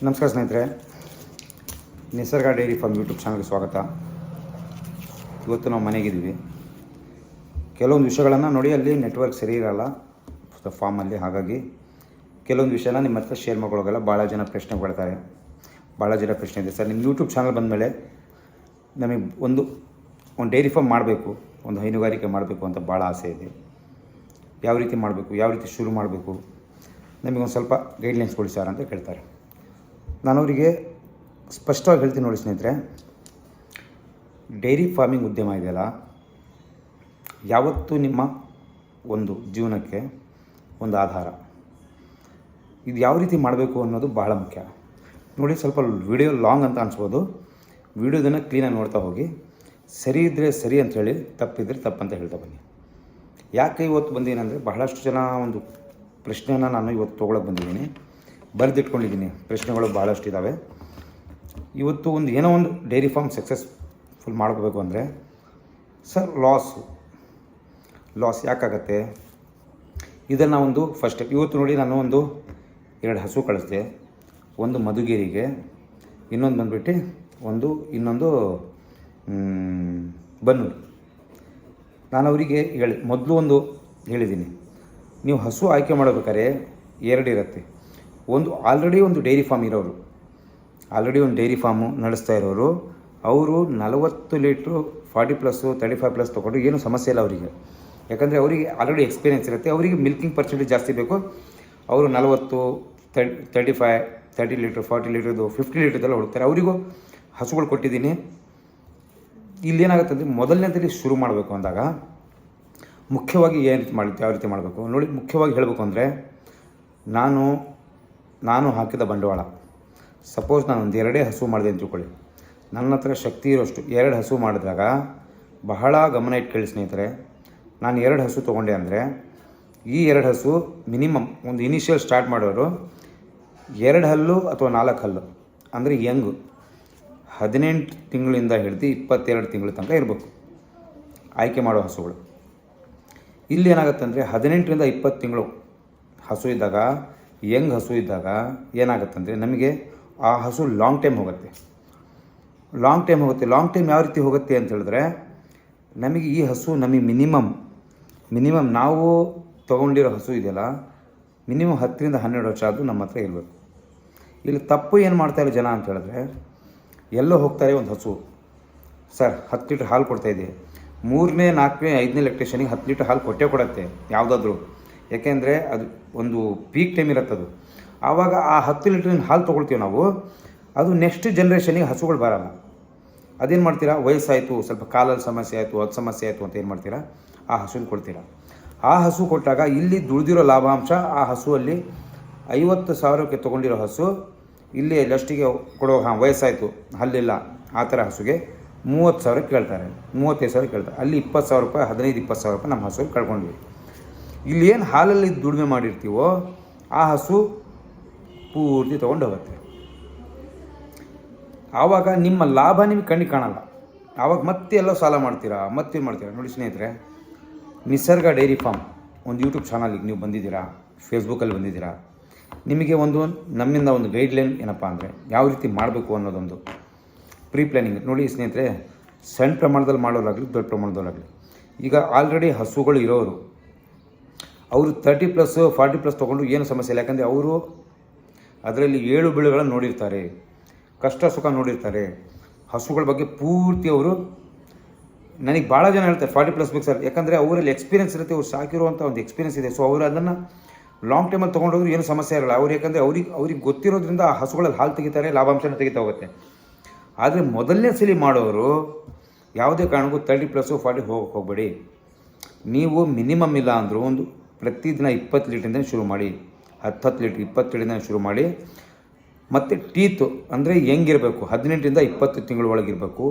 ನಮಸ್ಕಾರ ಸ್ನೇಹಿತರೆ, ನಿಸರ್ಗ ಡೈರಿ ಫಾರ್ಮ್ ಯೂಟ್ಯೂಬ್ ಚಾನಲ್ಗೆ ಸ್ವಾಗತ. ಇವತ್ತು ನಾವು ಮನೆಗಿದ್ದೀವಿ. ಕೆಲವೊಂದು ವಿಷಯಗಳನ್ನು ನೋಡಿ, ಅಲ್ಲಿ ನೆಟ್ವರ್ಕ್ ಸರಿ ಇರೋಲ್ಲ ಫಾರ್ಮಲ್ಲಿ. ಹಾಗಾಗಿ ಕೆಲವೊಂದು ವಿಷಯನ ನಿಮ್ಮ ಹತ್ರ ಶೇರ್ ಮಾಡ್ಕೊಳ್ಳೋಲ್ಲ. ಭಾಳ ಜನ ಪ್ರಶ್ನೆ ಕೊಡ್ತಾರೆ. ಭಾಳ ಜನ ಪ್ರಶ್ನೆ ಇದೆ, ಸರ್ ನಿಮ್ಮ ಯೂಟ್ಯೂಬ್ ಚಾನಲ್ ಬಂದಮೇಲೆ ನಮಗೆ ಒಂದು ಡೈರಿ ಫಾರ್ಮ್ ಮಾಡಬೇಕು, ಒಂದು ಹೈನುಗಾರಿಕೆ ಮಾಡಬೇಕು ಅಂತ ಭಾಳ ಆಸೆ ಇದೆ. ಯಾವ ರೀತಿ ಮಾಡಬೇಕು, ಯಾವ ರೀತಿ ಶುರು ಮಾಡಬೇಕು, ನಮಗೊಂದು ಸ್ವಲ್ಪ ಗೈಡ್ಲೈನ್ಸ್ ಕೊಡಿ ಸರ್ ಅಂತ ಕೇಳ್ತಾರೆ. ನಾನು ಅವರಿಗೆ ಸ್ಪಷ್ಟವಾಗಿ ಹೇಳ್ತೀನಿ, ನೋಡಿ ಸ್ನೇಹಿತರೆ, ಡೈರಿ ಫಾರ್ಮಿಂಗ್ ಉದ್ಯಮ ಇದೆಯಲ್ಲ, ಯಾವತ್ತೂ ನಿಮ್ಮ ಒಂದು ಜೀವನಕ್ಕೆ ಒಂದು ಆಧಾರ. ಇದು ಯಾವ ರೀತಿ ಮಾಡಬೇಕು ಅನ್ನೋದು ಬಹಳ ಮುಖ್ಯ. ನೋಡಿ, ಸ್ವಲ್ಪ ವಿಡಿಯೋ ಲಾಂಗ್ ಅಂತ ಅನಿಸ್ಬೋದು. ವಿಡಿಯೋದನ್ನು ಕ್ಲೀನಾಗಿ ನೋಡ್ತಾ ಹೋಗಿ. ಸರಿ ಇದ್ದರೆ ಸರಿ ಅಂಥೇಳಿ, ತಪ್ಪಿದ್ರೆ ತಪ್ಪಂತ ಹೇಳ್ತಾ ಬನ್ನಿ. ಯಾಕೆ ಇವತ್ತು ಬಂದೇನೆಂದರೆ, ಬಹಳಷ್ಟು ಜನ ಒಂದು ಪ್ರಶ್ನೆಯನ್ನು ನಾನು ಇವತ್ತು ತೊಗೊಳಕ್ಕೆ ಬಂದಿದ್ದೀನಿ. ಬರೆದಿಟ್ಕೊಂಡಿದ್ದೀನಿ. ಪ್ರಶ್ನೆಗಳು ಭಾಳಷ್ಟು ಇದ್ದಾವೆ. ಇವತ್ತು ಏನೋ ಒಂದು ಡೈರಿ ಫಾರ್ಮ್ ಸಕ್ಸಸ್ಫುಲ್ ಮಾಡ್ಕೋಬೇಕು ಅಂದರೆ, ಸರ್ ಲಾಸ್ ಯಾಕಾಗತ್ತೆ, ಇದನ್ನು ಒಂದು ಫಸ್ಟ್ ಸ್ಟೆಪ್. ಇವತ್ತು ನೋಡಿ, ನಾನು 2 ಹಸು ಕಳಿಸ್ದೆ. ಒಂದು ಮಧುಗಿರಿಗೆ, ಇನ್ನೊಂದು ಬಂದುಬಿಟ್ಟು ಇನ್ನೊಂದು ಬನ್ನೂರು. ನಾನು ಅವರಿಗೆ ಮೊದಲು ಹೇಳಿದ್ದೀನಿ, ನೀವು ಹಸು ಆಯ್ಕೆ ಮಾಡಬೇಕಾದ್ರೆ 2 ಇರುತ್ತೆ. ಆಲ್ರೆಡಿ ಒಂದು ಡೈರಿ ಫಾರ್ಮ್ ಇರೋರು, ಆಲ್ರೆಡಿ ಒಂದು ಡೈರಿ ಫಾರ್ಮು ನಡೆಸ್ತಾ ಇರೋರು, ಅವರು 40 ಲೀಟ್ರು 40+, 35+ ತೊಗೊಂಡು ಏನೂ ಸಮಸ್ಯೆ ಇಲ್ಲ ಅವರಿಗೆ. ಯಾಕಂದರೆ ಅವರಿಗೆ ಆಲ್ರೆಡಿ ಎಕ್ಸ್ಪೀರಿಯೆನ್ಸ್ ಇರುತ್ತೆ. ಅವರಿಗೆ ಮಿಲ್ಕಿಂಗ್ ಪರ್ಸೆಂಟೇಜ್ ಜಾಸ್ತಿ ಬೇಕು. ಅವರು 40, 35, 30 ಲೀಟ್ರ್, 40 ಲೀಟ್ರದ್ದು, 50 ಲೀಟ್ರದ್ದೆಲ್ಲ ಹುಡುಕ್ತಾರೆ. ಅವರಿಗೂ ಹಸುಗಳು ಕೊಟ್ಟಿದ್ದೀನಿ. ಇಲ್ಲೇನಾಗುತ್ತೆ ಅಂದರೆ, ಮೊದಲನೇದಲ್ಲಿ ಶುರು ಮಾಡಬೇಕು ಅಂದಾಗ ಮುಖ್ಯವಾಗಿ ಯಾವ ರೀತಿ ಮಾಡಬೇಕು ನೋಡಿ. ಮುಖ್ಯವಾಗಿ ಹೇಳಬೇಕು ಅಂದರೆ, ನಾನು ಹಾಕಿದ ಬಂಡವಾಳ, ಸಪೋಸ್ ನಾನು 2 ಹಸು ಮಾಡಿದೆ ಅಂತ ತಿಳ್ಕೊಳ್ಳಿ. ನನ್ನ ಹತ್ರ ಶಕ್ತಿ ಇರೋಷ್ಟು 2 ಹಸು ಮಾಡಿದಾಗ ಬಹಳ ಗಮನ ಇಟ್ಟು ಕೇಳಿ ಸ್ನೇಹಿತರೆ. ನಾನು 2 ಹಸು ತೊಗೊಂಡೆ ಅಂದರೆ, ಈ 2 ಹಸು ಮಿನಿಮಮ್ ಒಂದು ಇನಿಷಿಯಲ್ ಸ್ಟಾರ್ಟ್ ಮಾಡೋರು 2 ಹಲ್ಲು ಅಥವಾ 4 ಹಲ್ಲು ಅಂದರೆ ಯಂಗು 18 ತಿಂಗಳಿಂದ ಹಿಡಿದು 22 ತಿಂಗಳ ತನಕ ಇರಬೇಕು ಆಯ್ಕೆ ಮಾಡೋ ಹಸುಗಳು. ಇಲ್ಲಿ ಏನಾಗುತ್ತೆ ಅಂದರೆ, 18ರಿಂದ 20 ತಿಂಗಳು ಹಸು ಇದ್ದಾಗ, ಯಂಗ್ ಹಸು ಇದ್ದಾಗ ಏನಾಗುತ್ತಂದರೆ, ನಮಗೆ ಆ ಹಸು ಲಾಂಗ್ ಟೈಮ್ ಹೋಗುತ್ತೆ. ಲಾಂಗ್ ಟೈಮ್ ಯಾವ ರೀತಿ ಹೋಗುತ್ತೆ ಅಂತ ಹೇಳಿದ್ರೆ, ನಮಗೆ ಈ ಹಸು ನಮಗೆ ಮಿನಿಮಮ್ ನಾವು ತೊಗೊಂಡಿರೋ ಹಸು ಇದೆಯಲ್ಲ, ಮಿನಿಮಮ್ 10ರಿಂದ 12 ವರ್ಷ ಆದರೂ ನಮ್ಮ ಹತ್ರ ಇರಬೇಕು. ಇಲ್ಲಿ ತಪ್ಪು ಏನು ಮಾಡ್ತಾಯಿರೋ ಜನ ಅಂತ ಹೇಳಿದ್ರೆ, ಎಲ್ಲೋ ಹೋಗ್ತಾರೆ, ಒಂದು ಹಸು ಸರ್ 10 ಲೀಟ್ರ್ ಹಾಲು ಕೊಡ್ತಾಯಿದೆ, 3ನೇ 4ನೇ 5ನೇ ಲ್ಯಾಕ್ಟೇಷನಿಗೆ 10 ಲೀಟ್ರ್ ಹಾಲು ಕೊಡುತ್ತೆ ಯಾವುದಾದ್ರೂ. ಯಾಕೆಂದರೆ ಅದು ಒಂದು ಪೀಕ್ ಟೈಮ್ ಇರುತ್ತೆ. ಅದು ಆವಾಗ ಆ 10 ಲೀಟ್ರಿನ ಹಾಲು ತೊಗೊಳ್ತೀವಿ ನಾವು, ಅದು ನೆಕ್ಸ್ಟ್ ಜನ್ರೇಷನಿಗೆ ಹಸುಗಳು ಬರೋಲ್ಲ. ಅದೇನು ಮಾಡ್ತೀರಾ, ವಯಸ್ಸಾಯಿತು, ಸ್ವಲ್ಪ ಕಾಲಲ್ಲಿ ಸಮಸ್ಯೆ ಆಯಿತು, ಅದು ಸಮಸ್ಯೆ ಆಯಿತು ಅಂತ ಏನು ಮಾಡ್ತೀರಾ, ಆ ಹಸುನ ಕೊಡ್ತೀರಾ. ಆ ಹಸು ಕೊಟ್ಟಾಗ ಇಲ್ಲಿ ದುಡಿದಿರೋ ಲಾಭಾಂಶ, ಆ ಹಸುವಲ್ಲಿ 50,000ಕ್ಕೆ ತೊಗೊಂಡಿರೋ ಹಸು ಇಲ್ಲಿ ಲಸ್ಟಿಗೆ ಕೊಡೋ, ವಯಸ್ಸಾಯಿತು, ಹಲ್ಲಿಲ್ಲ, ಆ ಥರ ಹಸುಗೆ 30,000 ಕೇಳ್ತಾರೆ, 35,000 ಕೇಳ್ತಾರೆ. ಅಲ್ಲಿ 20,000 ರೂಪಾಯಿ, 15-20,000 ರೂಪಾಯಿ ನಮ್ಮ ಹಸುಗೆ ಕಳ್ಕೊಂಡ್ವಿ. ಇಲ್ಲಿ ಏನು ಹಾಲಲ್ಲಿ ದುಡಿಮೆ ಮಾಡಿರ್ತೀವೋ ಆ ಹಸು ಪೂರ್ತಿ ತೊಗೊಂಡು ಹೋಗುತ್ತೆ. ಆವಾಗ ನಿಮ್ಮ ಲಾಭ ನಿಮಗೆ ಕಣ್ಣಿಗೆ ಕಾಣಲ್ಲ. ಆವಾಗ ಮತ್ತೆ ಎಲ್ಲ ಸಾಲ ಮಾಡ್ತೀರಾ, ಮತ್ತೇನು ಮಾಡ್ತೀರಾ. ನೋಡಿ ಸ್ನೇಹಿತರೆ, ನಿಸರ್ಗ ಡೈರಿ ಫಾರ್ಮ್ ಒಂದು ಯೂಟ್ಯೂಬ್ ಚಾನಲಿಗೆ ನೀವು ಬಂದಿದ್ದೀರಾ, ಫೇಸ್ಬುಕ್ಕಲ್ಲಿ ಬಂದಿದ್ದೀರಾ. ನಿಮಗೆ ನಮ್ಮಿಂದ ಒಂದು ಗೈಡ್ಲೈನ್ ಏನಪ್ಪ ಅಂದರೆ, ಯಾವ ರೀತಿ ಮಾಡಬೇಕು ಅನ್ನೋದೊಂದು ಪ್ರೀ ಪ್ಲ್ಯಾನಿಂಗ್. ನೋಡಿ ಸ್ನೇಹಿತರೆ, ಸಣ್ಣ ಪ್ರಮಾಣದಲ್ಲಿ ಮಾಡೋರಾಗಲಿ, ದೊಡ್ಡ ಪ್ರಮಾಣದಲ್ಲಾಗಲಿ, ಈಗ ಆಲ್ರೆಡಿ ಹಸುಗಳು ಇರೋರು, ಅವರು 30+, 40+ ತೊಗೊಂಡು ಏನು ಸಮಸ್ಯೆ ಇಲ್ಲ. ಯಾಕಂದರೆ ಅವರು ಅದರಲ್ಲಿ 7 ಬೀಳುಗಳನ್ನು ನೋಡಿರ್ತಾರೆ, ಕಷ್ಟ ಸುಖ ನೋಡಿರ್ತಾರೆ. ಹಸುಗಳ ಬಗ್ಗೆ ಪೂರ್ತಿ ಅವರು, ನನಗೆ ಭಾಳ ಜನ ಹೇಳ್ತಾರೆ 40+ ಬೇಕು ಸರ್. ಯಾಕಂದರೆ ಅವರಲ್ಲಿ ಎಕ್ಸ್ಪೀರಿಯೆನ್ಸ್ ಇರುತ್ತೆ, ಅವ್ರು ಸಾಕಿರುವಂಥ ಒಂದು ಎಕ್ಸ್ಪೀರಿಯೆನ್ಸ್ ಇದೆ. ಸೊ ಅವರು ಅದನ್ನು ಲಾಂಗ್ ಟೈಮಲ್ಲಿ ತೊಗೊಂಡೋದ್ರು ಏನು ಸಮಸ್ಯೆ ಇರಲ್ಲ. ಅವ್ರು ಯಾಕಂದರೆ ಅವ್ರಿಗೆ ಗೊತ್ತಿರೋದ್ರಿಂದ ಆ ಹಸುಗಳಲ್ಲಿ ಹಾಲು ತೆಗಿತಾರೆ, ಲಾಭಾಂಶನ ತೆಗಿತಾ ಹೋಗುತ್ತೆ. ಆದರೆ ಮೊದಲನೇ ಸಲ ಮಾಡೋರು ಯಾವುದೇ ಕಾರಣಕ್ಕೂ 30+, 40 ಹೋಗಬೇಡಿ. ನೀವು ಮಿನಿಮಮ್ ಇಲ್ಲ ಅಂದರೂ ಪ್ರತಿದಿನ 20 ಲೀಟ್ರಿಂದ ಶುರು ಮಾಡಿ, 10 ಲೀಟ್ರ್ 20 ಲೀಟ್ರಿಂದ ಶುರು ಮಾಡಿ. ಮತ್ತು ಟೀತು ಅಂದರೆ ಹೆಂಗಿರಬೇಕು, 18ರಿಂದ 20 ತಿಂಗಳ ಒಳಗಿರಬೇಕು,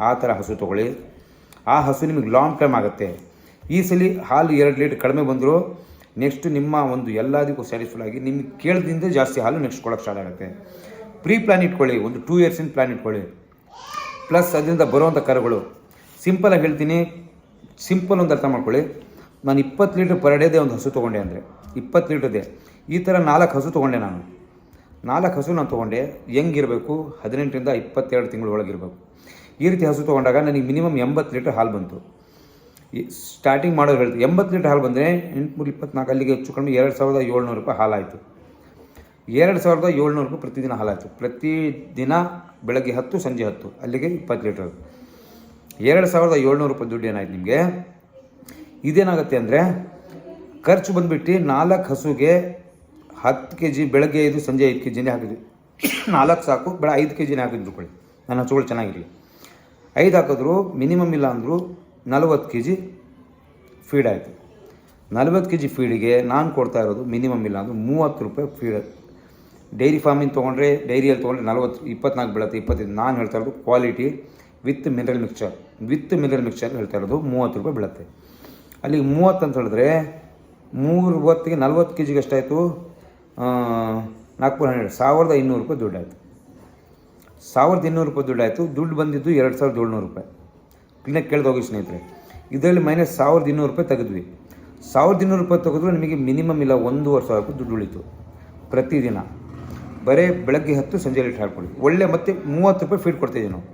ಆ ಥರ ಹಸು ತೊಗೊಳ್ಳಿ. ಆ ಹಸು ನಿಮಗೆ ಲಾಂಗ್ ಟೈಮ್ ಆಗುತ್ತೆ. ಈ ಸಲ ಹಾಲು 2 ಲೀಟ್ರ್ ಕಡಿಮೆ ಬಂದರೂ ನೆಕ್ಸ್ಟ್ ನಿಮ್ಮ ಎಲ್ಲದಕ್ಕೂ ಸ್ಯಾಟಿಸ್ಫೈ ಆಗಿ ನಿಮಗೆ ಕೇಳ್ದಿಂದ ಜಾಸ್ತಿ ಹಾಲು ನೆಕ್ಸ್ಟ್ ಕೊಡೋಕ್ಕೆ ಸ್ಟಾರ್ಟ್ ಆಗುತ್ತೆ. ಪ್ರೀ ಪ್ಲ್ಯಾನ್ ಇಟ್ಕೊಳ್ಳಿ, 2 ಇಯರ್ಸಿನ ಪ್ಲ್ಯಾನ್ ಇಟ್ಕೊಳ್ಳಿ. ಪ್ಲಸ್ ಅದರಿಂದ ಬರುವಂಥ ಕರುಗಳು ಸಿಂಪಲಾಗಿ ಹೇಳ್ತೀನಿ, ಸಿಂಪಲ್ ಒಂದು ಅರ್ಥ ಮಾಡ್ಕೊಳ್ಳಿ. ನಾನು 20 ಲೀಟ್ರ್ ಪರ್ ಡೇದೇ ಒಂದು ಹಸು ತೊಗೊಂಡೆ ಅಂದರೆ 20 ಲೀಟ್ರದೇ ಈ ಥರ 4 ಹಸು ತೊಗೊಂಡೆ ನಾನು. 4 ಹಸು ನಾನು ತೊಗೊಂಡೆ. ಹೆಂಗಿರಬೇಕು, 18ರಿಂದ 22 ತಿಂಗಳ ಒಳಗಿರಬೇಕು. ಈ ರೀತಿ ಹಸು ತೊಗೊಂಡಾಗ ನನಗೆ ಮಿನಿಮಮ್ 80 ಲೀಟ್ರ್ ಹಾಲು ಬಂತು. ಸ್ಟಾರ್ಟಿಂಗ್ ಮಾಡೋರು ಹೇಳ್ತೀವಿ 80 ಲೀಟ್ರ್ ಹಾಲು ಬಂದರೆ 824 ಅಲ್ಲಿಗೆ ಹೆಚ್ಚು ಕಡಿಮೆ 2700 ರೂಪಾಯಿ ಹಾಲಾಯಿತು. 2700 ರೂಪಾಯಿ ಪ್ರತಿದಿನ ಹಾಲಾಯಿತು. ಪ್ರತಿದಿನ ಬೆಳಗ್ಗೆ 10 ಸಂಜೆ 10 ಅಲ್ಲಿಗೆ 20 ಲೀಟ್ರ್. 2700 ರೂಪಾಯಿ ದುಡ್ಡು ಏನಾಯ್ತು ನಿಮಗೆ. ಇದೇನಾಗುತ್ತೆ ಅಂದರೆ ಖರ್ಚು ಬಂದುಬಿಟ್ಟು 4 ಹಸುಗೆ 10 kg ಬೆಳಗ್ಗೆ 5 ಸಂಜೆ 5 kg ಹಾಕಿದ್ವಿ. 4 ಸಾಕು, ಬೇಡ 5 kg ಹಾಕಿದ್ರು ಕೊಡಿ, ನನ್ನ ಹಸುಗಳು ಚೆನ್ನಾಗಿರಲಿ. 5 ಹಾಕಿದ್ರು ಮಿನಿಮಮ್ ಇಲ್ಲ ಅಂದರೂ 40 kg ಫೀಡ್ ಆಯಿತು. 40 kg ಫೀಡಿಗೆ ನಾನು ಕೊಡ್ತಾ ಇರೋದು ಮಿನಿಮಮ್ ಇಲ್ಲ ಅಂದರೂ 30 ರೂಪಾಯಿ ಫೀಡ್. ಡೈರಿ ಫಾರ್ಮಿಂಗ್ ತೊಗೊಂಡ್ರೆ, ಡೈರಿಯಲ್ಲಿ ತೊಗೊಂಡ್ರೆ 24 ಬೀಳುತ್ತೆ, 25. ನಾನು ಹೇಳ್ತಾ ಇರೋದು ಕ್ವಾಲಿಟಿ ವಿತ್ ಮಿನರಲ್ ಮಿಕ್ಸ್ಚರ್ ಹೇಳ್ತಾ ಇರೋದು 30 ರೂಪಾಯಿ ಬೀಳುತ್ತೆ. ಅಲ್ಲಿಗೆ 30 ಅಂತ ಹೇಳಿದ್ರೆ 3 ಹೊತ್ತಿಗೆ 40 kg ಎಷ್ಟಾಯಿತು, 4 1200 ರೂಪಾಯಿ ದುಡ್ಡಾಯಿತು. 1200 ರೂಪಾಯಿ ದುಡ್ಡಾಯಿತು. ದುಡ್ಡು ಬಂದಿದ್ದು 2700 ರೂಪಾಯಿ. ಕ್ಲೀನಾಗಿ ಕೇಳ್ದೋಗಿ ಸ್ನೇಹಿತರೆ. ಇದರಲ್ಲಿ ಮೈನಸ್ 1200 ರೂಪಾಯಿ ತೆಗೆದ್ವಿ. 1200 ರೂಪಾಯಿ ತೆಗೆದ್ರು ನಿಮಗೆ ಮಿನಿಮಮ್ ಇಲ್ಲ 1500 ರೂಪಾಯಿ ದುಡ್ಡು ಉಳಿತು ಪ್ರತಿದಿನ. ಬರೀ ಬೆಳಗ್ಗೆ 10 ಸಂಜೆ ಲೀಟ್ರ್ ಹಾಕ್ಕೊಳ್ಳಿ. ಒಳ್ಳೆ ಮತ್ತೆ 30 ರೂಪಾಯಿ ಫೀಡ್ ಕೊಡ್ತಿದ್ದೀವಿ ನಾವು.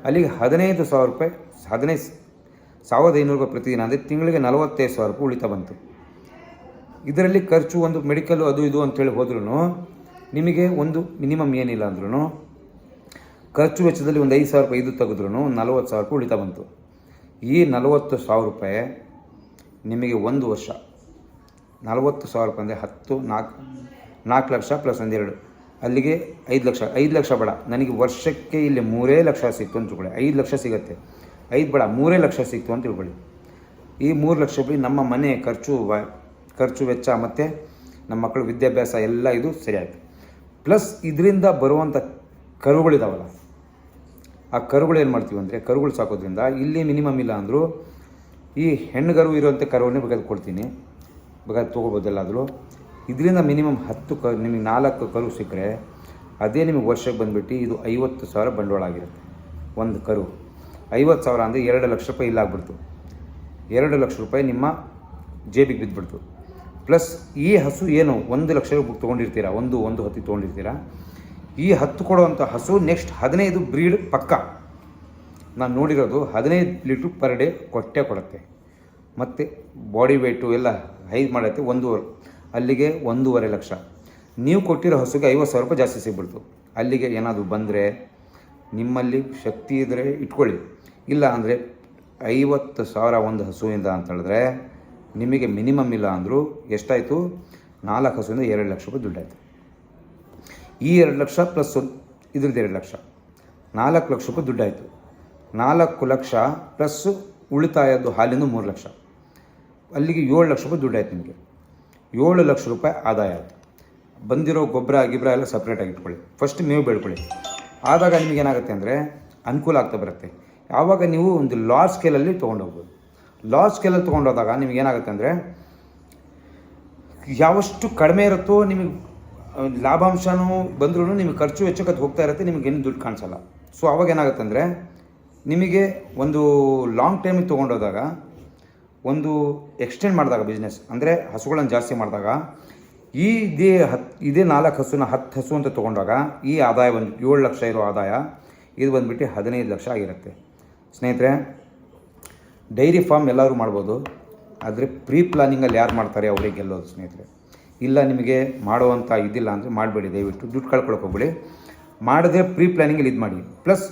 ಅಲ್ಲಿಗೆ 15,000 ರೂಪಾಯಿ, 15,500 ರೂಪಾಯಿ ಪ್ರತಿದಿನ ಅಂದರೆ ತಿಂಗಳಿಗೆ 45,000 ರೂಪಾಯಿ ಉಳಿತಾ ಬಂತು. ಇದರಲ್ಲಿ ಖರ್ಚು ಒಂದು ಮೆಡಿಕಲ್ಲು ಅದು ಇದು ಅಂತೇಳಿ ಹೋದ್ರೂ ನಿಮಗೆ ಒಂದು ಮಿನಿಮಮ್ ಏನಿಲ್ಲ ಅಂದ್ರೂ ಖರ್ಚು ವೆಚ್ಚದಲ್ಲಿ ಒಂದು 5,000 ರೂಪಾಯಿ ಇದು ತೆಗೆದ್ರೂ 40,000 ರೂಪಾಯಿ ಉಳಿತಾ ಬಂತು. ಈ 40,000 ರೂಪಾಯಿ ನಿಮಗೆ ಒಂದು ವರ್ಷ 40,000 ರೂಪಾಯಿ ಅಂದರೆ 4 ಲಕ್ಷ ಪ್ಲಸ್ 12 ಅಲ್ಲಿಗೆ 5 ಲಕ್ಷ. 5 ಲಕ್ಷ ಬೇಡ, ನನಗೆ ವರ್ಷಕ್ಕೆ ಇಲ್ಲಿ 3 ಲಕ್ಷ ಸಿಕ್ತು ಅಂತ ತಿಳ್ಕೊಳ್ಳಿ. 5 ಲಕ್ಷ ಸಿಗುತ್ತೆ, 5 ಬೇಡ 3 ಲಕ್ಷ ಸಿಕ್ತು ಅಂತ ತಿಳ್ಕೊಳ್ಳಿ. ಈ 3 ಲಕ್ಷ ಬಿ ನಮ್ಮ ಮನೆ ಖರ್ಚು ವೆಚ್ಚ ಮತ್ತು ನಮ್ಮ ಮಕ್ಕಳು ವಿದ್ಯಾಭ್ಯಾಸ ಎಲ್ಲ ಇದು ಸರಿಯಾಯಿತು. ಪ್ಲಸ್ ಇದರಿಂದ ಬರುವಂಥ ಕರುಗಳಿದಾವಲ್ಲ, ಆ ಕರುಗಳು ಏನು ಮಾಡ್ತೀವಿ ಅಂದರೆ ಕರುಗಳು ಸಾಕೋದ್ರಿಂದ ಇಲ್ಲಿ ಮಿನಿಮಮ್ ಇಲ್ಲ ಅಂದರೂ ಈ ಹೆಣ್ಣುಗರು ಇರುವಂಥ ಕರುವನ್ನೇ ಬೇಕಾದ್ರೆ ಕೊಡ್ತೀನಿ, ಬೇಕಾದ್ರೆ ತೊಗೋಬೋದು ಎಲ್ಲಾದರೂ. ಇದರಿಂದ ಮಿನಿಮಮ್ 10 ನಿಮಗೆ 4 ಕರು ಸಿಕ್ಕರೆ ಅದೇ ನಿಮಗೆ ವರ್ಷಕ್ಕೆ ಬಂದುಬಿಟ್ಟು ಇದು 50,000 ಬಂಡವಾಳ ಆಗಿರುತ್ತೆ. ಒಂದು ಕರು 50,000 ಅಂದರೆ 2 ಲಕ್ಷ ರೂಪಾಯಿ ಇಲ್ಲಾಗ್ಬಿಡ್ತು. 2 ಲಕ್ಷ ರೂಪಾಯಿ ನಿಮ್ಮ ಜೇಬಿಗೆ ಬಿದ್ದುಬಿಡ್ತು. ಪ್ಲಸ್ ಈ ಹಸು ಏನು 1 ಲಕ್ಷ ತೊಗೊಂಡಿರ್ತೀರ, ಒಂದು ಹತ್ತಿ ತೊಗೊಂಡಿರ್ತೀರ. ಈ 10 ಕೊಡುವಂಥ ಹಸು ನೆಕ್ಸ್ಟ್ 15 ಬ್ರೀಡ್ ಪಕ್ಕ ನಾನು ನೋಡಿರೋದು 15 ಲೀಟ್ರ್ ಪರ್ ಡೇ ಕೊಡುತ್ತೆ. ಮತ್ತು ಬಾಡಿ ವೆಯ್ಟು ಎಲ್ಲ ಹೈ ಮಾಡುತ್ತೆ. ಅಲ್ಲಿಗೆ 1.5 ಲಕ್ಷ. ನೀವು ಕೊಟ್ಟಿರೋ ಹಸುಗೆ 50,000 ರೂಪಾಯಿ ಜಾಸ್ತಿ ಸಿಗ್ಬಿಡ್ತು. ಅಲ್ಲಿಗೆ ಏನಾದರೂ ಬಂದರೆ ನಿಮ್ಮಲ್ಲಿ ಶಕ್ತಿ ಇದ್ದರೆ ಇಟ್ಕೊಳ್ಳಿ, ಇಲ್ಲ ಅಂದರೆ 50,000 ಒಂದು ಹಸುವಿಂದ ಅಂತ ಹೇಳಿದ್ರೆ ನಿಮಗೆ ಮಿನಿಮಮ್ ಇಲ್ಲ ಅಂದರೂ ಎಷ್ಟಾಯಿತು, 4 ಹಸುವಿಂದ 2 ಲಕ್ಷ ರೂಪಾಯಿ ದುಡ್ಡಾಯಿತು. ಈ 2 ಲಕ್ಷ ಪ್ಲಸ್ ಇದ್ರದ್ದು 2 ಲಕ್ಷ, 4 ಲಕ್ಷ ರೂಪಾಯಿ ದುಡ್ಡಾಯಿತು. 4 ಲಕ್ಷ ಪ್ಲಸ್ ಉಳಿತಾಯದ್ದು ಹಾಲಿಂದ 3 ಲಕ್ಷ, ಅಲ್ಲಿಗೆ 7 ಲಕ್ಷ ರೂಪಾಯಿ ದುಡ್ಡಾಯಿತು. ನಿಮಗೆ 7 ಲಕ್ಷ ರೂಪಾಯಿ ಆದಾಯ ಆಯಿತು. ಬಂದಿರೋ ಗೊಬ್ಬರ ಎಲ್ಲ ಸಪ್ರೇಟಾಗಿ ಇಟ್ಕೊಳ್ಳಿ. ಫಸ್ಟ್ ಮೇವು ಬೆಳ್ಕೊಳ್ಳಿ. ಆದಾಗ ನಿಮಗೇನಾಗುತ್ತೆ ಅಂದರೆ ಅನುಕೂಲ ಆಗ್ತಾ ಬರುತ್ತೆ. ಆವಾಗ ನೀವು ಒಂದು ಲಾರ್ಜ್ ಸ್ಕೇಲಲ್ಲಿ ತೊಗೊಂಡೋಗ್ಬೋದು. ಲಾರ್ಜ್ ಸ್ಕೇಲಲ್ಲಿ ತೊಗೊಂಡೋದಾಗ ನಿಮಗೇನಾಗುತ್ತೆ ಅಂದರೆ ಯಾವಷ್ಟು ಕಡಿಮೆ ಇರುತ್ತೋ ನಿಮಗೆ ಲಾಭಾಂಶನೂ ಬಂದ್ರೂ ನಿಮಗೆ ಖರ್ಚು ವೆಚ್ಚಕ್ಕೆ ಹೋಗ್ತಾ ಇರುತ್ತೆ, ನಿಮಗೇನು ದುಡ್ಡು ಕಾಣಿಸಲ್ಲ. ಸೊ ಅವಾಗ ಏನಾಗುತ್ತೆ ಅಂದರೆ ನಿಮಗೆ ಒಂದು ಲಾಂಗ್ ಟೈಮಿಗೆ ತೊಗೊಂಡೋದಾಗ, ಒಂದು ಎಕ್ಸ್ಟೆಂಡ್ ಮಾಡಿದಾಗ ಬಿಸ್ನೆಸ್ ಅಂದರೆ ಹಸುಗಳನ್ನು ಜಾಸ್ತಿ ಮಾಡಿದಾಗ ಇದೇ 4 ಹಸುನ 10 ಹಸು ಅಂತ ತೊಗೊಂಡಾಗ ಈ ಆದಾಯ ಬಂದು 7 ಲಕ್ಷ ಇರೋ ಆದಾಯ ಇದು ಬಂದುಬಿಟ್ಟು 15 ಲಕ್ಷ ಆಗಿರುತ್ತೆ. ಸ್ನೇಹಿತರೆ, ಡೈರಿ ಫಾರ್ಮ್ ಎಲ್ಲರೂ ಮಾಡ್ಬೋದು, ಆದರೆ ಪ್ರೀ ಪ್ಲಾನಿಂಗಲ್ಲಿ ಯಾರು ಮಾಡ್ತಾರೆ ಅವರಿಗೆ ಗೆಲ್ಲೋದು ಸ್ನೇಹಿತರೆ. ಇಲ್ಲ ನಿಮಗೆ ಮಾಡುವಂಥ ಇದಿಲ್ಲ ಅಂದರೆ ಮಾಡಬೇಡಿ, ದಯವಿಟ್ಟು ದುಡ್ಡು ಕಳ್ಕೊಳಕ್ಕೆ ಹೋಗ್ಬೇಡಿ. ಮಾಡದೆ ಪ್ರೀ ಪ್ಲಾನಿಂಗಲ್ಲಿ ಇದು ಮಾಡಿ. ಪ್ಲಸ್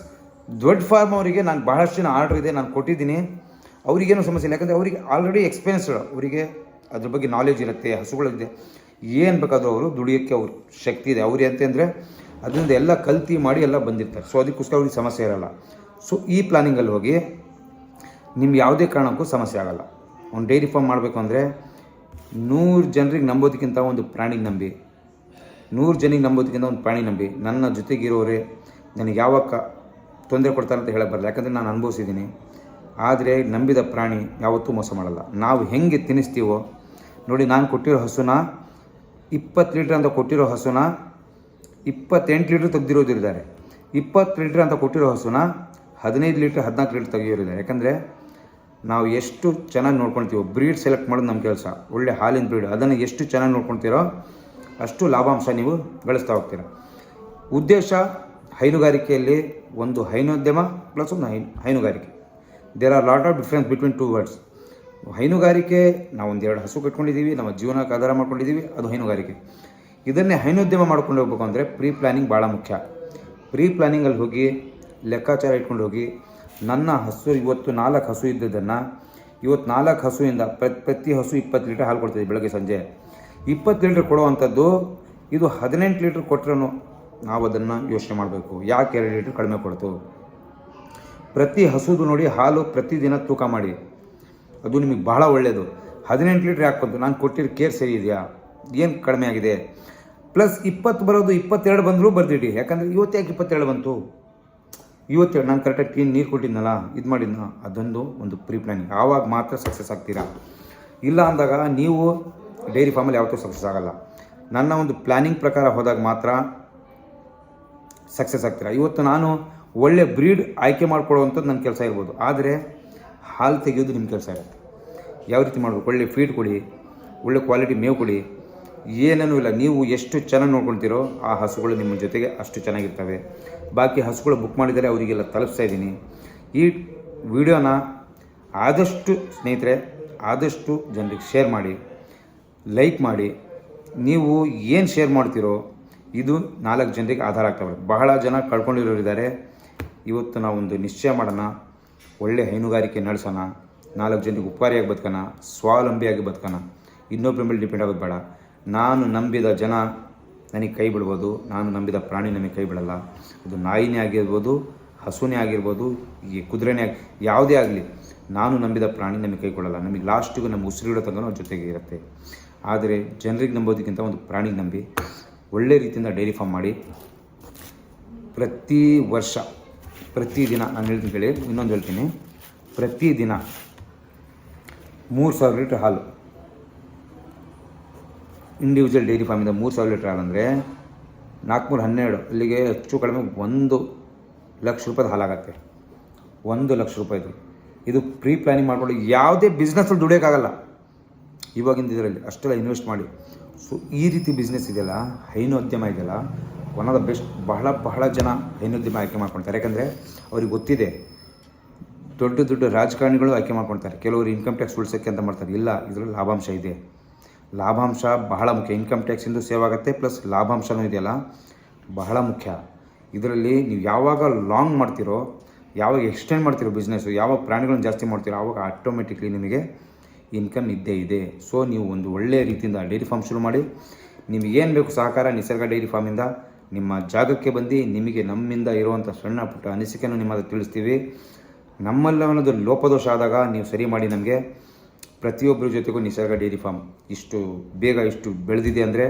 ದೊಡ್ಡ ಫಾರ್ಮ್ ಅವರಿಗೆ ನಾನು ಬಹಳಷ್ಟು ಜನ ಆರ್ಡ್ರ್ ಇದೆ, ನಾನು ಕೊಟ್ಟಿದ್ದೀನಿ, ಅವರಿಗೇನು ಸಮಸ್ಯೆ ಇಲ್ಲ. ಯಾಕಂದರೆ ಅವರಿಗೆ ಆಲ್ರೆಡಿ ಎಕ್ಸ್ಪೀರಿಯನ್ಸ್ಡ್, ಅವರಿಗೆ ಅದ್ರ ಬಗ್ಗೆ ನಾಲೆಜ್ ಇರುತ್ತೆ, ಹಸುಗಳಿದೆ, ಏನು ಬೇಕಾದರೂ ಅವರು ದುಡಿಯೋಕ್ಕೆ ಅವ್ರ ಶಕ್ತಿ ಇದೆ. ಅವ್ರು ಅಂತಂದರೆ ಅದರಿಂದ ಎಲ್ಲ ಕಲ್ತಿ ಮಾಡಿ ಎಲ್ಲ ಬಂದಿರ್ತಾರೆ. ಸೊ ಅದಕ್ಕೋಸ್ಕರ ಅವ್ರಿಗೆ ಸಮಸ್ಯೆ ಇರೋಲ್ಲ. ಸೊ ಈ ಪ್ಲಾನಿಂಗಲ್ಲಿ ಹೋಗಿ ನಿಮ್ಗೆ ಯಾವುದೇ ಕಾರಣಕ್ಕೂ ಸಮಸ್ಯೆ ಆಗೋಲ್ಲ. ಒಂದು ಡೈರಿ ಫಾರ್ಮ್ ಮಾಡಬೇಕು ಅಂದರೆ 100 ಜನರಿಗೆ ನಂಬೋದಕ್ಕಿಂತ ಒಂದು ಪ್ರಾಣಿಗೆ ನಂಬಿ, 100 ಜನರಿಗೆ ನಂಬೋದಕ್ಕಿಂತ ಒಂದು ಪ್ರಾಣಿ ನಂಬಿ. ನನ್ನ ಜೊತೆಗಿರೋರೇ ನನಗೆ ಯಾವಾಗ ತೊಂದರೆ ಕೊಡ್ತಾರೆ ಅಂತ ಹೇಳಕ್ಕೆ ಬರಲ್ಲ, ಯಾಕಂದರೆ ನಾನು ಅನುಭವಿಸಿದ್ದೀನಿ. ಆದರೆ ನಂಬಿದ ಪ್ರಾಣಿ ಯಾವತ್ತೂ ಮೋಸ ಮಾಡಲ್ಲ. ನಾವು ಹೆಂಗೆ ತಿನ್ನಿಸ್ತೀವೋ ನೋಡಿ, ನಾನು ಕೊಟ್ಟಿರೋ ಹಸುನ 20 ಲೀಟ್ರ್ ಅಂತ ಕೊಟ್ಟಿರೋ ಹಸುನ 28 ಲೀಟ್ರ್ ತೆಗೆದಿರೋದಿದ್ದಾರೆ. 20 ಲೀಟ್ರ್ ಅಂತ ಕೊಟ್ಟಿರೋ ಹಸುನ 15 ಲೀಟ್ರ್ 14 ಲೀಟ್ರ್ ತೆಗೆಯೋರಿದ್ದಾರೆ. ಯಾಕಂದರೆ ನಾವು ಎಷ್ಟು ಚೆನ್ನಾಗಿ ನೋಡ್ಕೊಳ್ತೀವೋ, ಬ್ರೀಡ್ ಸೆಲೆಕ್ಟ್ ಮಾಡೋದು ನಮ್ಮ ಕೆಲಸ. ಒಳ್ಳೆ ಹಾಲಿನ ಬ್ರೀಡ್, ಅದನ್ನು ಎಷ್ಟು ಚೆನ್ನಾಗಿ ನೋಡ್ಕೊಳ್ತೀರೋ ಅಷ್ಟು ಲಾಭಾಂಶ ನೀವು ಗಳಿಸ್ತಾ ಹೋಗ್ತೀರ. ಉದ್ದೇಶ ಹೈನುಗಾರಿಕೆಯಲ್ಲಿ ಒಂದು ಹೈನೋದ್ಯಮ ಪ್ಲಸ್ ಒಂದು ಹೈನುಗಾರಿಕೆ. There are lot of difference between two words. ಹೈನುಗಾರಿಕೆ ನಾವೊಂದು 2 ಹಸು ಕಟ್ಕೊಂಡಿದ್ದೀವಿ, ನಮ್ಮ ಜೀವನಕ್ಕೆ ಆಧಾರ ಮಾಡ್ಕೊಂಡಿದ್ದೀವಿ, ಅದು ಹೈನುಗಾರಿಕೆ. ಇದನ್ನೇ ಹೈನೋದ್ಯಮ ಮಾಡ್ಕೊಂಡು ಹೋಗ್ಬೇಕು ಅಂದರೆ ಪ್ರೀ ಪ್ಲ್ಯಾನಿಂಗ್ ಭಾಳ ಮುಖ್ಯ. ಪ್ರೀ ಪ್ಲ್ಯಾನಿಂಗಲ್ಲಿ ಹೋಗಿ ಲೆಕ್ಕಾಚಾರ ಇಟ್ಕೊಂಡು ಹೋಗಿ, ನನ್ನ ಹಸು ಇವತ್ತು 4 ಹಸು ಇದ್ದದನ್ನು ಇವತ್ತು 4 ಹಸುವಿಂದ ಪ್ರತಿ ಹಸು 20 ಲೀಟರ್ ಹಾಲು ಕೊಡ್ತೀವಿ ಬೆಳಗ್ಗೆ ಸಂಜೆ. 20 ಲೀಟ್ರ್ ಕೊಡುವಂಥದ್ದು ಇದು 18 ಲೀಟ್ರ್ ಕೊಟ್ಟರೂ ನಾವು ಅದನ್ನು ಯೋಚನೆ ಮಾಡಬೇಕು. ಯಾಕೆ 2 ಲೀಟ್ರ್ ಕಡಿಮೆ ಕೊಡ್ತು? ಪ್ರತಿ ಹಸುದು ನೋಡಿ ಹಾಲು ಪ್ರತಿದಿನ ತೂಕ ಮಾಡಿ, ಅದು ನಿಮಗೆ ಬಹಳ ಒಳ್ಳೆಯದು. 18 ಲೀಟ್ರ್ ಯಾಕೆ ಬಂತು? ನಾನು ಕೊಟ್ಟಿರೋ ಕೇರ್ ಸರಿ ಇದೆಯಾ? ಏನು ಕಡಿಮೆ ಆಗಿದೆ? ಪ್ಲಸ್ 20 ಬರೋದು 22 ಬಂದರೂ ಬರ್ದಿಡಿ. ಯಾಕಂದರೆ ಇವತ್ತು ಯಾಕೆ 22 ಬಂತು? ಇವತ್ತು ನಾನು ಕರೆಕ್ಟಾಗಿ ನೀರು ಕೊಟ್ಟಿದ್ನಲ್ಲ, ಇದು ಮಾಡಿದ್ನ, ಅದೊಂದು ಒಂದು ಪ್ರೀ ಪ್ಲ್ಯಾನಿಂಗ್. ಆವಾಗ ಮಾತ್ರ ಸಕ್ಸಸ್ ಆಗ್ತೀರಾ. ಇಲ್ಲ ಅಂದಾಗ ನೀವು ಡೈರಿ ಫಾರ್ಮಲ್ಲಿ ಯಾವತ್ತೂ ಸಕ್ಸಸ್ ಆಗೋಲ್ಲ. ನನ್ನ ಒಂದು ಪ್ಲ್ಯಾನಿಂಗ್ ಪ್ರಕಾರ ಹೋದಾಗ ಮಾತ್ರ ಸಕ್ಸಸ್ ಆಗ್ತೀರಾ. ಇವತ್ತು ನಾನು ಒಳ್ಳೆ ಬ್ರೀಡ್ ಆಯ್ಕೆ ಮಾಡ್ಕೊಳ್ಳುವಂಥದ್ದು ನನ್ನ ಕೆಲಸ ಇರ್ಬೋದು, ಆದರೆ ಹಾಲು ತೆಗೆಯೋದು ನಿಮ್ಮ ಕೆಲಸ ಇರುತ್ತೆ. ಯಾವ ರೀತಿ ಮಾಡಬೇಕು? ಒಳ್ಳೆ ಫೀಡ್ ಕೊಡಿ, ಒಳ್ಳೆ ಕ್ವಾಲಿಟಿ ಮೇವು ಕೊಡಿ, ಏನೇನೂ ಇಲ್ಲ. ನೀವು ಎಷ್ಟು ಚೆನ್ನಾಗಿ ನೋಡ್ಕೊಳ್ತೀರೋ ಆ ಹಸುಗಳು ನಿಮ್ಮ ಜೊತೆಗೆ ಅಷ್ಟು ಚೆನ್ನಾಗಿರ್ತವೆ. ಬಾಕಿ ಹಸುಗಳು ಬುಕ್ ಮಾಡಿದರೆ ಅವರಿಗೆಲ್ಲ ತಲುಪಿಸ್ತಾ ಇದ್ದೀನಿ. ಈ ವಿಡಿಯೋನ ಆದಷ್ಟು ಸ್ನೇಹಿತರೆ, ಆದಷ್ಟು ಜನರಿಗೆ ಶೇರ್ ಮಾಡಿ, ಲೈಕ್ ಮಾಡಿ. ನೀವು ಏನು ಶೇರ್ ಮಾಡ್ತೀರೋ ಇದು 4 ಜನರಿಗೆ ಆಧಾರ ಆಗ್ತವೆ. ಬಹಳ ಜನ ಕಳ್ಕೊಂಡಿರೋರಿದ್ದಾರೆ. ಇವತ್ತು ನಾವೊಂದು ನಿಶ್ಚಯ ಮಾಡೋಣ, ಒಳ್ಳೆ ಹೈನುಗಾರಿಕೆ ನಡೆಸೋಣ, 4 ಜನರಿಗೆ ಉಪಕಾರಿಯಾಗಿ ಬದುಕೋಣ, ಸ್ವಾವಲಂಬಿಯಾಗಿ ಬದುಕೋಣ. ಇನ್ನೊಬ್ಬರ ಮೇಲೆ ಡಿಪೆಂಡ್ ಆಗೋದು ಬೇಡ. ನಾನು ನಂಬಿದ ಜನ ನನಗೆ ಕೈ ಬಿಡ್ಬೋದು, ನಾನು ನಂಬಿದ ಪ್ರಾಣಿ ನನಗೆ ಕೈ ಬಿಡಲ್ಲ. ಅದು ನಾಯಿನೇ ಆಗಿರ್ಬೋದು, ಹಸುನೇ ಆಗಿರ್ಬೋದು, ಈ ಕುದುರೆನೇ ಯಾವುದೇ ಆಗಲಿ, ನಾನು ನಂಬಿದ ಪ್ರಾಣಿ ನಮಗೆ ಕೈ ಕೊಡಲ್ಲ. ನಮಗೆ ಲಾಸ್ಟಿಗೂ ನಮ್ಮ ಉಸಿರಿಡೋ ತನಕ ಅವ್ರ ಜೊತೆಗೆ ಇರುತ್ತೆ. ಆದರೆ ಜನರಿಗೆ ನಂಬೋದಕ್ಕಿಂತ ಒಂದು ಪ್ರಾಣಿಗೆ ನಂಬಿ ಒಳ್ಳೆ ರೀತಿಯಿಂದ ಡೈರಿ ಫಾರ್ಮ್ ಮಾಡಿ. ಪ್ರತಿ ವರ್ಷ ಪ್ರತಿದಿನ ನಾನು ಹೇಳ್ತೀನಿ ಕೇಳಿ, ಇನ್ನೊಂದು ಹೇಳ್ತೀನಿ, ಪ್ರತಿದಿನ 3000 ಲೀಟ್ರ್ ಹಾಲು ಇಂಡಿವಿಜುವಲ್ ಡೈರಿ ಫಾರ್ಮಿಂದ 3000 ಲೀಟ್ರ್ ಹಾಲು ಅಂದರೆ 412 ಅಲ್ಲಿಗೆ ಹೆಚ್ಚು ಕಡಿಮೆ 1 ಲಕ್ಷ ರೂಪಾಯಿದು ಹಾಲಾಗತ್ತೆ. 1 ಲಕ್ಷ ರೂಪಾಯಿದು. ಇದು ಪ್ರೀ ಪ್ಲ್ಯಾನಿಂಗ್ ಮಾಡಿಕೊಂಡು ಯಾವುದೇ ಬಿಸ್ನೆಸ್ಸಲ್ಲಿ ದುಡಿಯೋಕ್ಕಾಗಲ್ಲ ಇವಾಗಿಂದ. ಇದರಲ್ಲಿ ಅಷ್ಟೆಲ್ಲ ಇನ್ವೆಸ್ಟ್ ಮಾಡಿ. ಸೊ ಈ ರೀತಿ ಬಿಸ್ನೆಸ್ ಇದೆಯಲ್ಲ, ಹೈನೋದ್ಯಮ ಇದೆಯಲ್ಲ, ಒನ್ ಆಫ್ ದ ಬೆಸ್ಟ್. ಬಹಳ ಜನ ಹೈನೋದ್ಯಮ ಆಯ್ಕೆ ಮಾಡ್ಕೊಳ್ತಾರೆ. ಯಾಕಂದರೆ ಅವ್ರಿಗೆ ಗೊತ್ತಿದೆ. ದೊಡ್ಡ ರಾಜಕಾರಣಿಗಳು ಆಯ್ಕೆ ಮಾಡ್ಕೊಳ್ತಾರೆ. ಕೆಲವರು ಇನ್ಕಮ್ ಟ್ಯಾಕ್ಸ್ ಉಳಿಸೋಕ್ಕೆ ಅಂತ ಮಾಡ್ತಾರೆ. ಇಲ್ಲ, ಇದರಲ್ಲಿ ಲಾಭಾಂಶ ಇದೆ. ಲಾಭಾಂಶ ಬಹಳ ಮುಖ್ಯ. ಇನ್ಕಮ್ ಟ್ಯಾಕ್ಸಿಂದು ಸೇವ್ ಆಗುತ್ತೆ, ಪ್ಲಸ್ ಲಾಭಾಂಶನೂ ಇದೆಯಲ್ಲ ಬಹಳ ಮುಖ್ಯ. ಇದರಲ್ಲಿ ನೀವು ಯಾವಾಗ ಲಾಂಗ್ ಮಾಡ್ತೀರೋ, ಯಾವಾಗ ಎಕ್ಸ್ಟೆಂಡ್ ಮಾಡ್ತೀರೋ ಬಿಸ್ನೆಸ್ಸು, ಯಾವಾಗ ಪ್ರಾಣಿಗಳನ್ನು ಜಾಸ್ತಿ ಮಾಡ್ತೀರೋ, ಆವಾಗ ಆಟೋಮೆಟಿಕ್ಲಿ ನಿಮಗೆ ಇನ್ಕಮ್ ಇದ್ದೇ ಇದೆ. ಸೊ ನೀವು ಒಂದು ಒಳ್ಳೆಯ ರೀತಿಯಿಂದ ಡೈರಿ ಫಾರ್ಮ್ ಶುರು ಮಾಡಿ. ನಿಮಗೆ ಏನು ಬೇಕು ಸಹಕಾರ ನಿಸರ್ಗ ಡೈರಿ ಫಾರ್ಮಿಂದ ನಿಮ್ಮ ಜಾಗಕ್ಕೆ ಬಂದು ನಿಮಗೆ ನಮ್ಮಿಂದ ಇರುವಂಥ ಸಣ್ಣ ಪುಟ್ಟ ಅನಿಸಿಕೆಯನ್ನು ನಿಮ್ಮ ಹತ್ರ ತಿಳಿಸ್ತೀವಿ. ನಮ್ಮಲ್ಲಿ ಅನ್ನೋದು ಲೋಪದೋಷ ಆದಾಗ ನೀವು ಸರಿ ಮಾಡಿ ನಮಗೆ. ಪ್ರತಿಯೊಬ್ಬರ ಜೊತೆಗೂ ನಿಸರ್ಗ ಡೈರಿ ಫಾರ್ಮ್ ಇಷ್ಟು ಬೇಗ ಇಷ್ಟು ಬೆಳೆದಿದೆ ಅಂದರೆ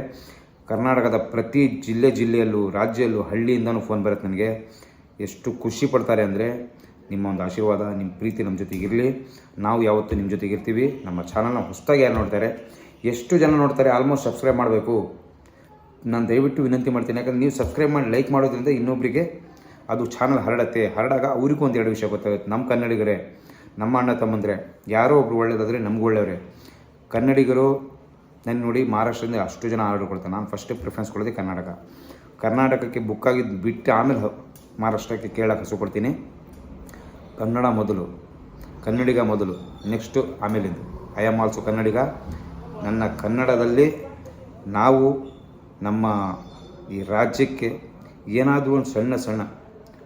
ಕರ್ನಾಟಕದ ಪ್ರತಿ ಜಿಲ್ಲೆಯಲ್ಲೂ ರಾಜ್ಯಲ್ಲೂ ಹಳ್ಳಿಯಿಂದನೂ ಫೋನ್ ಬರುತ್ತೆ ನನಗೆ. ಎಷ್ಟು ಖುಷಿ ಪಡ್ತಾರೆ ಅಂದರೆ ನಿಮ್ಮ ಒಂದು ಆಶೀರ್ವಾದ, ನಿಮ್ಮ ಪ್ರೀತಿ ನಮ್ಮ ಜೊತೆಗೆ ಇರಲಿ. ನಾವು ಯಾವತ್ತೂ ನಿಮ್ಮ ಜೊತೆಗೆ ಇರ್ತೀವಿ. ನಮ್ಮ ಚಾನಲ್ನ ಹೊಸದಾಗಿ ಯಾರು ನೋಡ್ತಾರೆ, ಎಷ್ಟು ಜನ ನೋಡ್ತಾರೆ, ಆಲ್ಮೋಸ್ಟ್ ಸಬ್ಸ್ಕ್ರೈಬ್ ಮಾಡಬೇಕು. ನಾನು ದಯವಿಟ್ಟು ವಿನಂತಿ ಮಾಡ್ತೀನಿ. ಯಾಕಂದರೆ ನೀವು ಸಬ್ಸ್ಕ್ರೈಬ್ ಮಾಡಿ ಲೈಕ್ ಮಾಡೋದ್ರಿಂದ ಇನ್ನೊಬ್ಬರಿಗೆ ಅದು ಚಾನಲ್ ಹರಡಾಗ ಅವ್ರಿಗೂ ಒಂದು 2 ವಿಷಯ ಗೊತ್ತಾಗುತ್ತೆ. ನಮ್ಮ ಕನ್ನಡಿಗರೇ, ನಮ್ಮ ಅಣ್ಣ ತಮ್ಮಂದರೆ ಯಾರೋ ಒಬ್ರು ಒಳ್ಳೇದಾದರೆ ನಮಗೂ ಒಳ್ಳೆಯವರೇ. ಕನ್ನಡಿಗರು ನಾನು ನೋಡಿ ಮಹಾರಾಷ್ಟ್ರದಿಂದ ಅಷ್ಟು ಜನ ಆರ್ಡರ್ ಕೊಡ್ತಾರೆ. ನಾನು ಫಸ್ಟ್ ಪ್ರಿಫರೆನ್ಸ್ ಕೊಡೋದೇ ಕರ್ನಾಟಕಕ್ಕೆ ಬುಕ್ ಆಗಿದ್ದು ಬಿಟ್ಟು ಆಮೇಲೆ ಮಹಾರಾಷ್ಟ್ರಕ್ಕೆ ಕೇರಳ ಹಸು ಕೊಡ್ತೀನಿ. ಕನ್ನಡ ಮೊದಲು, ಕನ್ನಡಿಗ ಮೊದಲು, ನೆಕ್ಸ್ಟು ಆಮೇಲಿದ್ದು. ಐ ಆಮ್ ಆಲ್ಸೋ ಕನ್ನಡಿಗ. ನನ್ನ ಕನ್ನಡದಲ್ಲಿ ನಾವು ನಮ್ಮ ಈ ರಾಜ್ಯಕ್ಕೆ ಏನಾದರೂ ಒಂದು ಸಣ್ಣ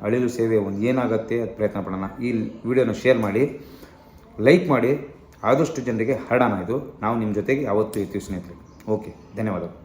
ಅಳಿಲು ಸೇವೆ ಒಂದು ಏನಾಗುತ್ತೆ ಅದು ಪ್ರಯತ್ನ ಪಡೋಣ. ಈ ವಿಡಿಯೋನ ಶೇರ್ ಮಾಡಿ, ಲೈಕ್ ಮಾಡಿ, ಆದಷ್ಟು ಜನರಿಗೆ ಹರಡೋಣ. ಇದು ನಾವು ನಿಮ್ಮ ಜೊತೆಗೆ ಯಾವತ್ತೂ ಇರ್ತೀವಿ ಸ್ನೇಹಿತರೆ. ಓಕೆ, ಧನ್ಯವಾದಗಳು.